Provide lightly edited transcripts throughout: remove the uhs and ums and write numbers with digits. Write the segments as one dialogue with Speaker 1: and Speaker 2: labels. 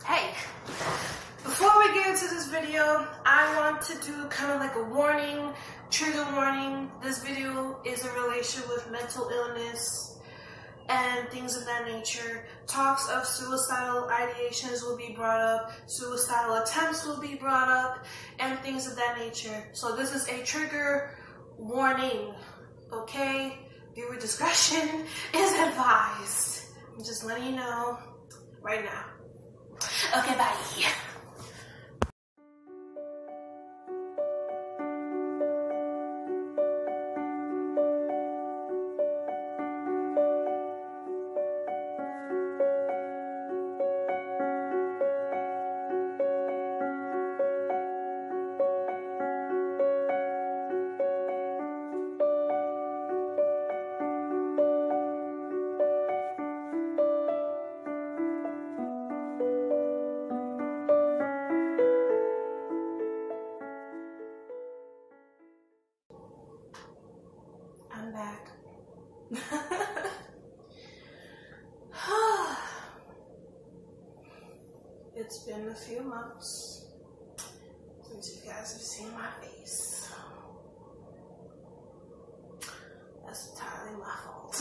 Speaker 1: Hey, before we get into this video, I want to do kind of like a warning, trigger warning. This video is in relation with mental illness and things of that nature. Talks of suicidal ideations will be brought up, suicidal attempts will be brought up, and things of that nature. So this is a trigger warning, okay? Viewer discretion is advised. I'm just letting you know right now. Okay, bye. I'm back. It's been a few months since you guys have seen my face. That's entirely my fault.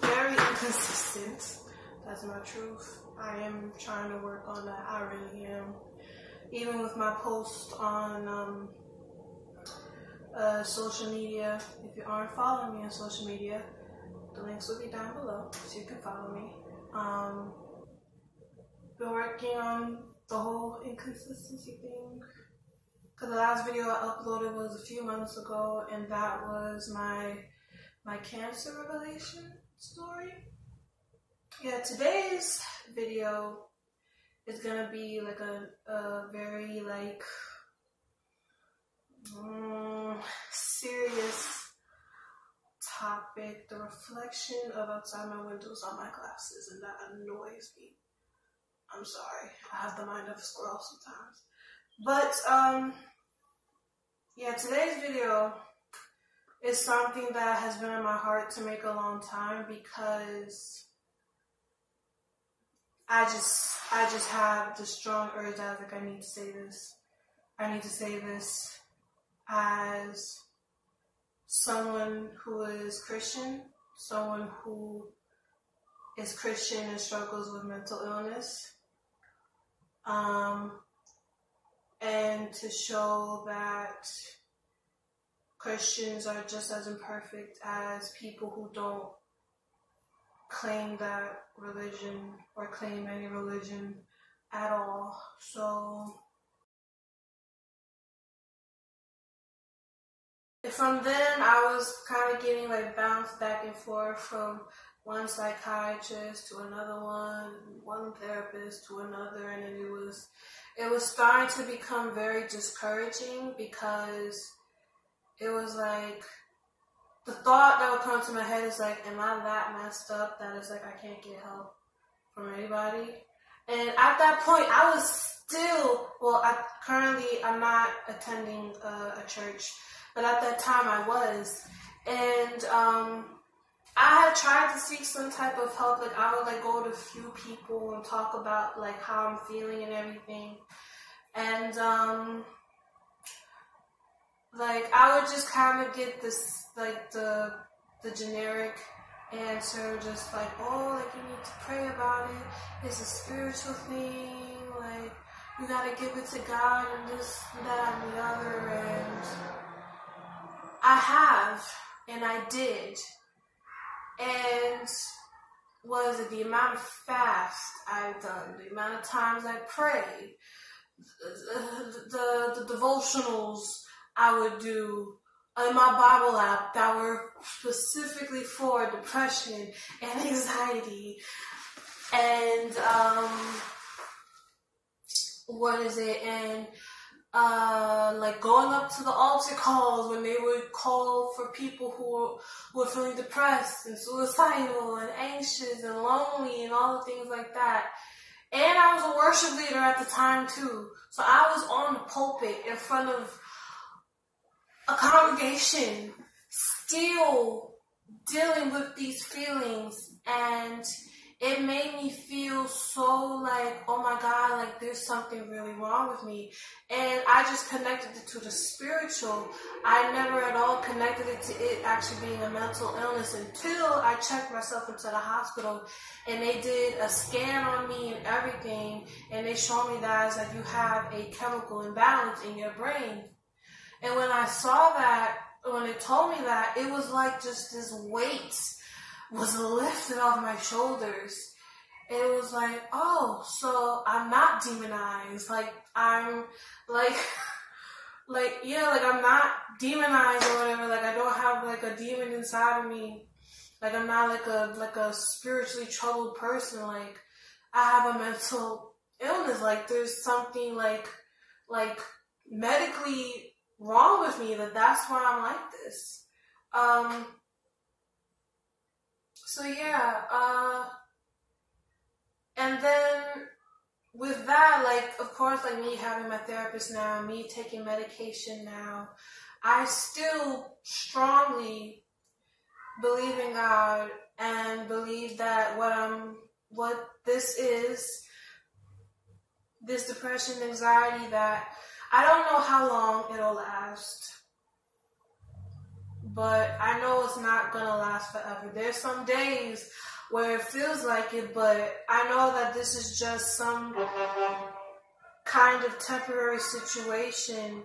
Speaker 1: Very inconsistent. That's my truth. I am trying to work on that. I really am. Even with my post on social media. If you aren't following me on social media, the links will be down below so you can follow me. Been working on the whole inconsistency thing, because the last video I uploaded was a few months ago, and that was my cancer revelation story. Yeah, today's video is gonna be like a very like serious topic, the reflection of outside my windows on my glasses, and that annoys me. I'm sorry, I have the mind of a squirrel sometimes. But yeah, today's video is something that has been in my heart to make a long time, because I just have the strong urge that like I need to say this. I need to say this as someone who is Christian, someone who is Christian and struggles with mental illness, and to show that Christians are just as imperfect as people who don't claim that religion or claim any religion at all. So from then, I was kind of getting like bounced back and forth from one psychiatrist to another one therapist to another, and then it was starting to become very discouraging, because it was like the thought that would come to my head is like, am I that messed up that it's like I can't get help from anybody? And at that point, I was still, I'm not attending a church. But at that time I was, and I had tried to seek some type of help. Like I would like go to a few people and talk about like how I'm feeling and everything, and like I would just kind of get this like the generic answer, just like, oh, like you need to pray about it. It's a spiritual thing. Like you gotta give it to God and this, that, and the other, and I have, and I did, and was it the amount of fast I've done, the amount of times I prayed, the devotionals I would do in my Bible app that were specifically for depression and anxiety, and like going up to the altar calls when they would call for people who were feeling depressed and suicidal and anxious and lonely and all the things like that. And I was a worship leader at the time too. So I was on the pulpit in front of a congregation still dealing with these feelings, and it made me feel so like, oh my God, like there's something really wrong with me. And I just connected it to the spiritual. I never at all connected it to it actually being a mental illness until I checked myself into the hospital and they did a scan on me and everything. And they showed me that it's like you have a chemical imbalance in your brain. And when I saw that, when it told me that, it was like just this weight was lifted off my shoulders. It was like, oh, so I'm not demonized. Like, I'm, like, yeah, like, I'm not demonized or whatever. Like, I don't have, like, a demon inside of me. Like, I'm not, like a spiritually troubled person. Like, I have a mental illness. Like, there's something, like, medically wrong with me. That's why I'm like this. So yeah, and then with that, like, of course, like me having my therapist now, me taking medication now, I still strongly believe in God and believe that what this is, this depression, anxiety, that I don't know how long it'll last. But I know it's not going to last forever. There's some days where it feels like it, but I know that this is just some kind of temporary situation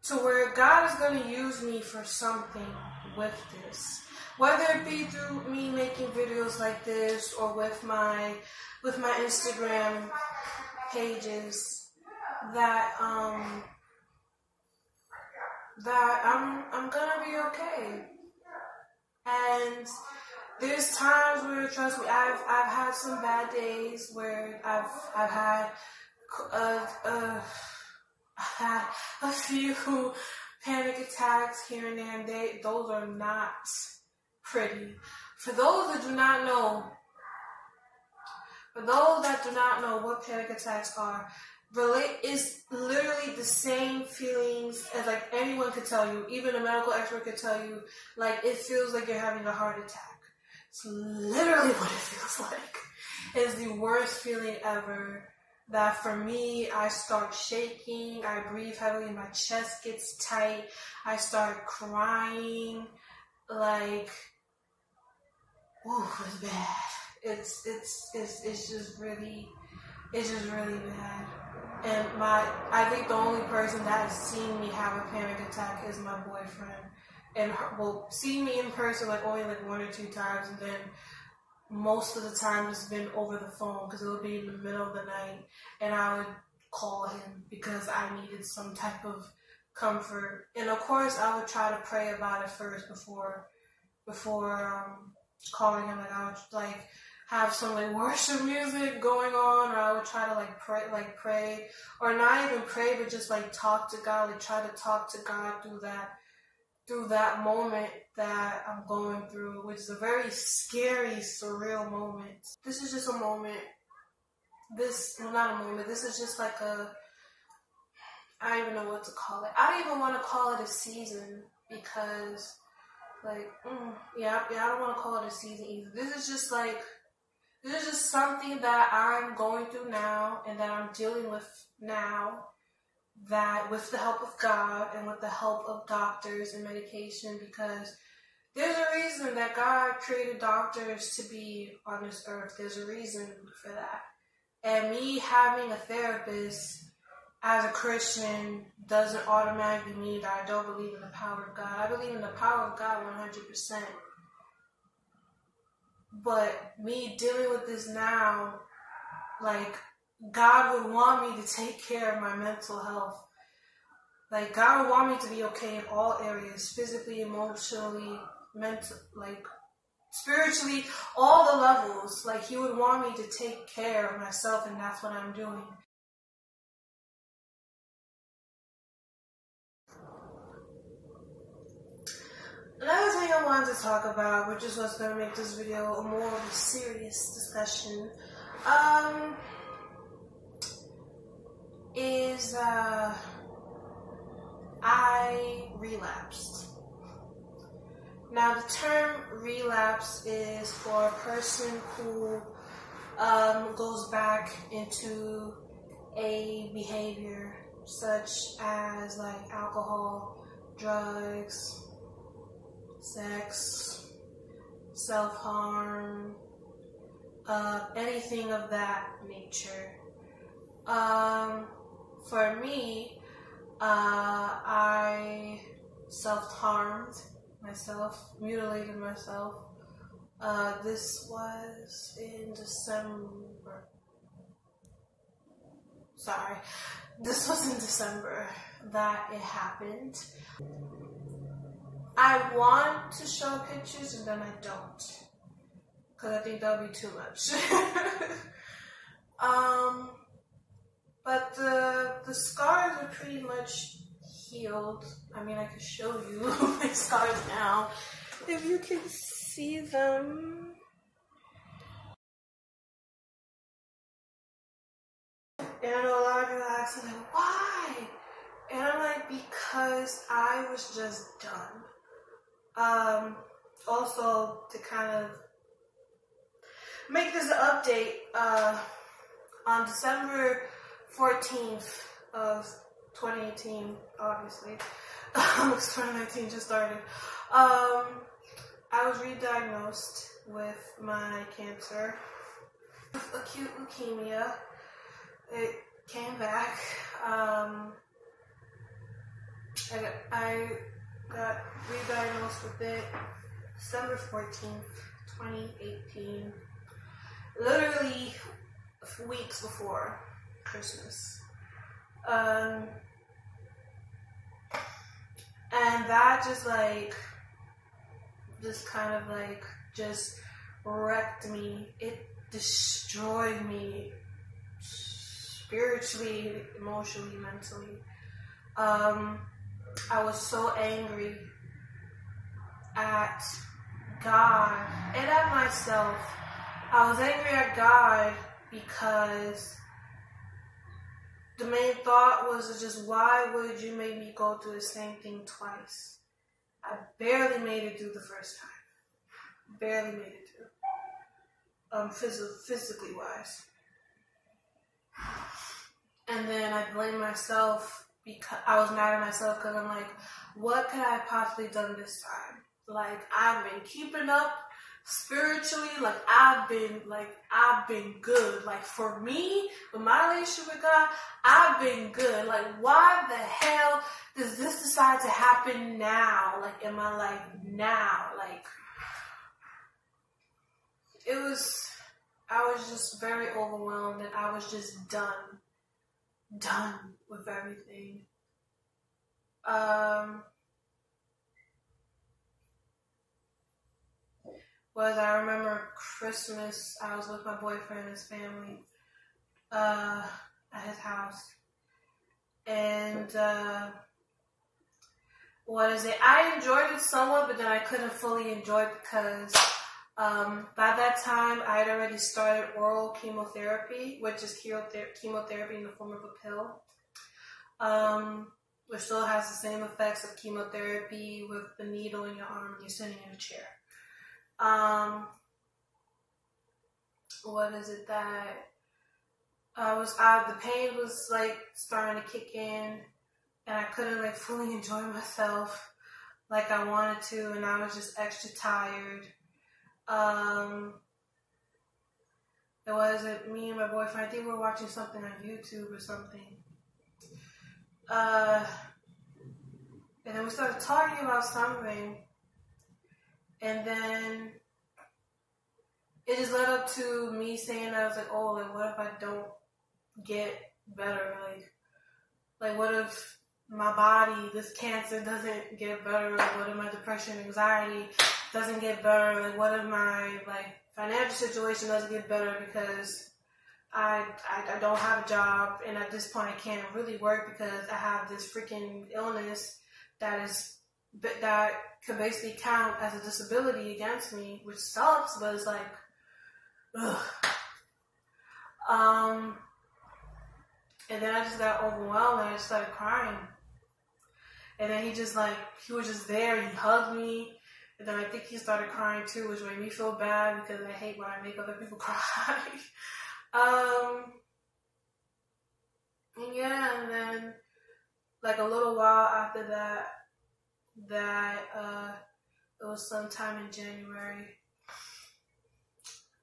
Speaker 1: to where God is going to use me for something with this. Whether it be through me making videos like this or with my Instagram pages, that I'm gonna be okay. And there's times where, trust me, I've had some bad days where I've had a few panic attacks here and there, and those are not pretty. For those that do not know what panic attacks are, is literally the same feelings as like anyone could tell you, even a medical expert could tell you, like it feels like you're having a heart attack. It's literally what it feels like. It's the worst feeling ever. That for me, I start shaking, I breathe heavily, my chest gets tight, I start crying, like, whew, it's bad. It's just really bad. And I think the only person that has seen me have a panic attack is my boyfriend. And see me in person like only like 1 or 2 times, and then most of the time it's been over the phone because it would be in the middle of the night and I would call him because I needed some type of comfort. And of course I would try to pray about it first before calling him. Like I would like have some like worship music going on, or I would try to pray, or not even pray, but just like talk to God, like try to talk to God through that moment that I'm going through, which is a very scary, surreal moment. This is just a moment. This is just like I don't even know what to call it. I don't even want to call it a season because I don't want to call it a season either. This is just something that I'm going through now and that I'm dealing with now, that with the help of God and with the help of doctors and medication, because there's a reason that God created doctors to be on this earth. There's a reason for that. And me having a therapist as a Christian doesn't automatically mean that I don't believe in the power of God. I believe in the power of God 100%. But me dealing with this now, like, God would want me to take care of my mental health. Like, God would want me to be okay in all areas, physically, emotionally, spiritually, all the levels. Like, He would want me to take care of myself, and that's what I'm doing. Another thing I wanted to talk about, which is what's going to make this video a more of a serious discussion, is I relapsed. Now, the term relapse is for a person who goes back into a behavior such as like alcohol, drugs, sex, self-harm, anything of that nature. For me, I self-harmed myself, mutilated myself. This was in December. Sorry. This was in December that it happened. I want to show pictures and then I don't. Because I think that would be too much. But the scars are pretty much healed. I mean, I could show you my scars now, if you can see them. And I know a lot of people ask me, like, why? And I'm like, because I was just done. Also, to kind of make this an update, on December 14th of 2018, obviously, because 2019 just started, I was re-diagnosed with my cancer, acute leukemia. It came back. I got re-diagnosed with it December 14th, 2018. Literally weeks before Christmas. And that just kind of wrecked me. It destroyed me spiritually, emotionally, mentally. I was so angry at God and at myself. I was angry at God because the main thought was just, why would you make me go through the same thing twice? I barely made it through the first time. Barely made it through. Physically wise. And then I blamed myself because I was mad at myself because I'm like, what could I have possibly done this time? Like, I've been keeping up spiritually, I've been good. Like, for me, with my relationship with God, I've been good. Like, why the hell does this decide to happen now? Like, in my life now? Like, I was just very overwhelmed and I was just done with everything. I remember Christmas, I was with my boyfriend and his family, at his house. And, I enjoyed it somewhat, but then I couldn't fully enjoy it because, by that time, I had already started oral chemotherapy, which is chemotherapy in the form of a pill, which still has the same effects of chemotherapy with the needle in your arm and you're sitting in a chair. The pain was starting to kick in and I couldn't fully enjoy myself like I wanted to, and I was just extra tired. It wasn't me and my boyfriend. I think we were watching something on YouTube or something. And then we started talking about something. And then it just led up to me saying, I was like, what if I don't get better? What if my body, this cancer doesn't get better? What if my depression, anxiety doesn't get better? What if my, financial situation doesn't get better because I don't have a job, and at this point I can't really work because I have this freaking illness that could basically count as a disability against me, which sucks, but it's ugh. And then I just got overwhelmed and I just started crying. And then he was just there, he hugged me, And then I think he started crying too, which made me feel bad because I hate when I make other people cry. Yeah, and then like a little while after that, it was sometime in January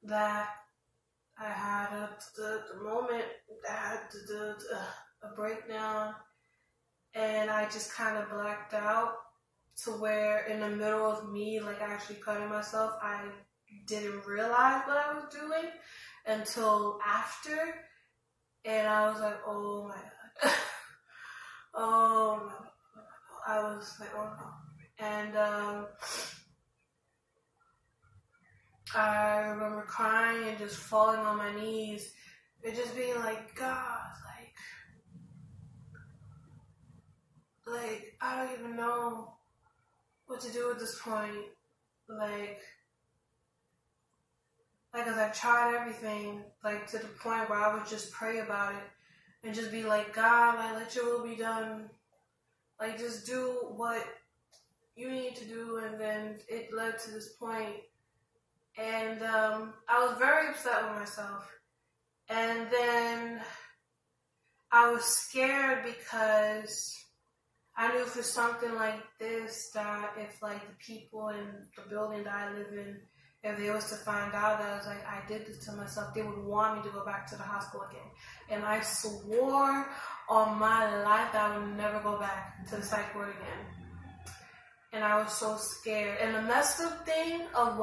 Speaker 1: that I had the moment that I had a breakdown, and I just kind of blacked out to where in the middle of me like actually cutting myself, I didn't realize what I was doing until after, and I was like, oh my god. Oh no. I was like, oh no. And I remember crying and just falling on my knees and just being like, God, like I don't even know what to do at this point. Like, cause I've tried everything, like to the point where I would just pray about it and just be like, God, like let your will be done. Like just do what you need to do. And then it led to this point. And I was very upset with myself. And then I was scared because I knew for something like this that if like the people in the building that I live in, if they was to find out that I was like, I did this to myself, they would want me to go back to the hospital again. And I swore on my life that I would never go back to the psych ward again. And I was so scared. And the messed up thing of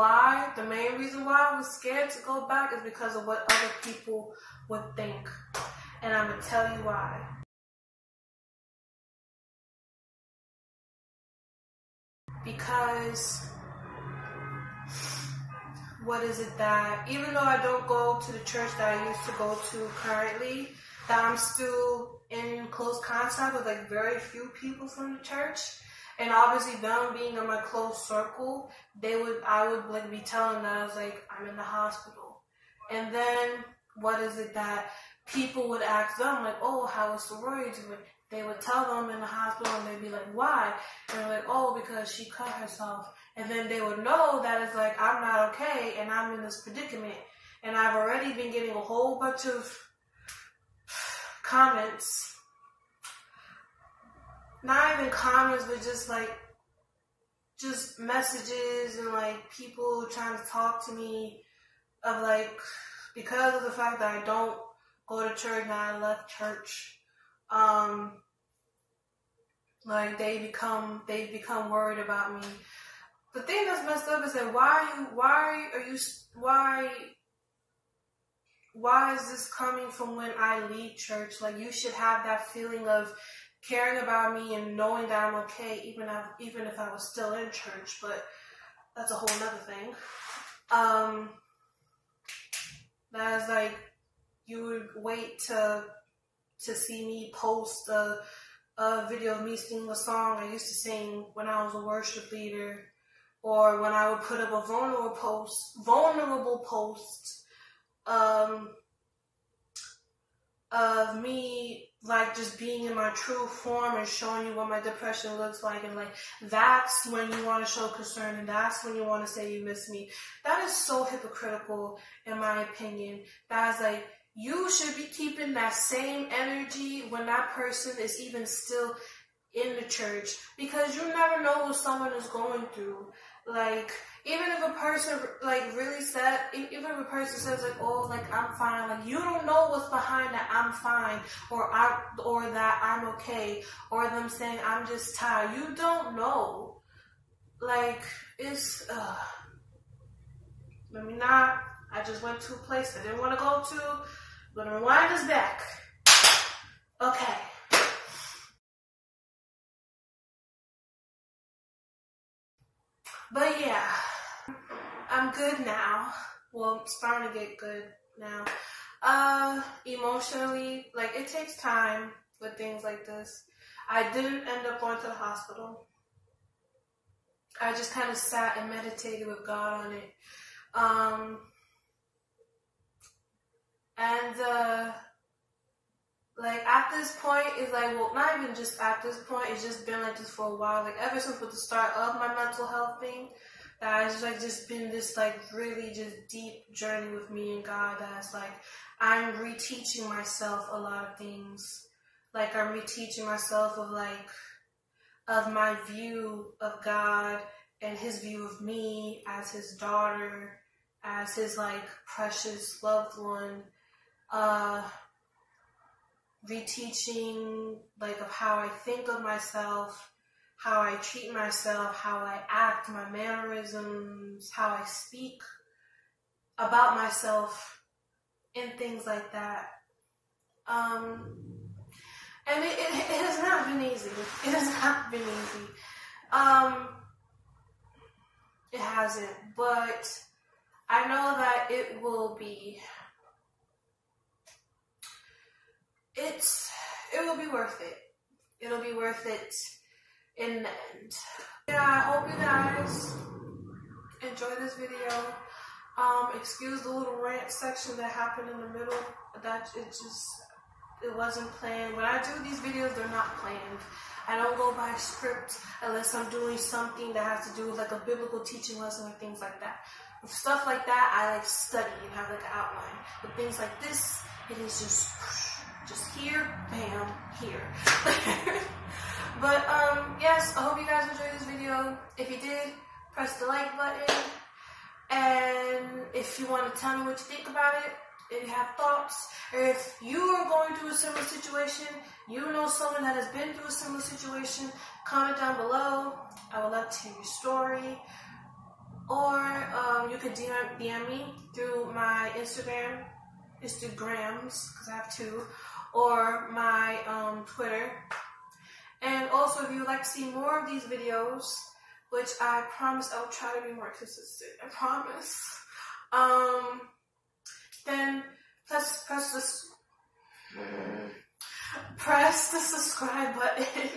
Speaker 1: the main reason why I was scared to go back is because of what other people would think. And I'm going to tell you why. Because, what is it that, even though I don't go to the church that I used to go to currently, that I'm still in close contact with like very few people from the church. And obviously them being in my close circle, I would like be telling them that I was like, I'm in the hospital. And then what is it that people would ask them like, oh, how is sorority doing? They would tell them in the hospital and they'd be like, why? And they're like, oh, because she cut herself. And then they would know that it's like, I'm not okay and I'm in this predicament. And I've already been getting a whole bunch of comments. Not even comments, but just messages and like people trying to talk to me of like, because of the fact that I don't go to church and I left church, like they become worried about me. The thing that's messed up is that why is this coming from when I leave church? Like you should have that feeling of caring about me and knowing that I'm okay, even if I was still in church, but that's a whole nother thing. That is like, you would wait to see me post a video of me singing a song I used to sing when I was a worship leader, or when I would put up a vulnerable post, of me like just being in my true form and showing you what my depression looks like, and like that's when you want to show concern and that's when you want to say you miss me. That is so hypocritical in my opinion. That is like, you should be keeping that same energy when that person is even still in the church, because you never know what someone is going through. Like, even if a person like really said, even if a person says like, oh, like I'm fine, like you don't know what's behind that I'm fine, or that I'm okay, or them saying I'm just tired. You don't know. Like, it's let me not. I just went to a place I didn't want to go to. I'm gonna rewind us back. Okay. But yeah, I'm good now. Well, I'm starting to get good now. Emotionally, like it takes time with things like this. I didn't end up going to the hospital. I just kind of sat and meditated with God on it. Like at this point, it's like, well, not even just at this point, it's just been like this for a while. Like ever since with the start of my mental health thing, that has like just been this like really just deep journey with me and God. That's like I'm reteaching myself a lot of things. Like I'm reteaching myself of like of my view of God and his view of me as his daughter, as his like precious loved one. Reteaching like of how I think of myself, how I treat myself, how I act, my mannerisms, how I speak about myself, and things like that. And it has not been easy. It has not been easy. It hasn't, but I know that it will be. It will be worth it. It'll be worth it in the end. Yeah, I hope you guys enjoy this video. Excuse the little rant section that happened in the middle. That it wasn't planned. When I do these videos, they're not planned. I don't go by script unless I'm doing something that has to do with like a biblical teaching lesson or things like that. With stuff like that, I like study and have like an outline. But things like this, it is just here, bam, here. But yes, I hope you guys enjoyed this video. If you did, press the like button. And if you want to tell me what you think about it, if you have thoughts, or if you are going through a similar situation, you know someone that has been through a similar situation, comment down below. I would love to hear your story. Or you could DM me through my Instagrams, because I have two, or my Twitter. And also, if you would like to see more of these videos, which I promise I'll try to be more consistent, I promise, then press the subscribe button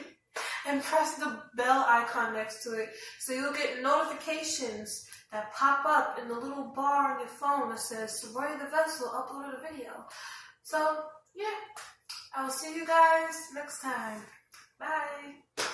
Speaker 1: and press the bell icon next to it, so you'll get notifications that pop up in the little bar on your phone that says Sorority the Vessel uploaded a video. So yeah, I will see you guys next time. Bye.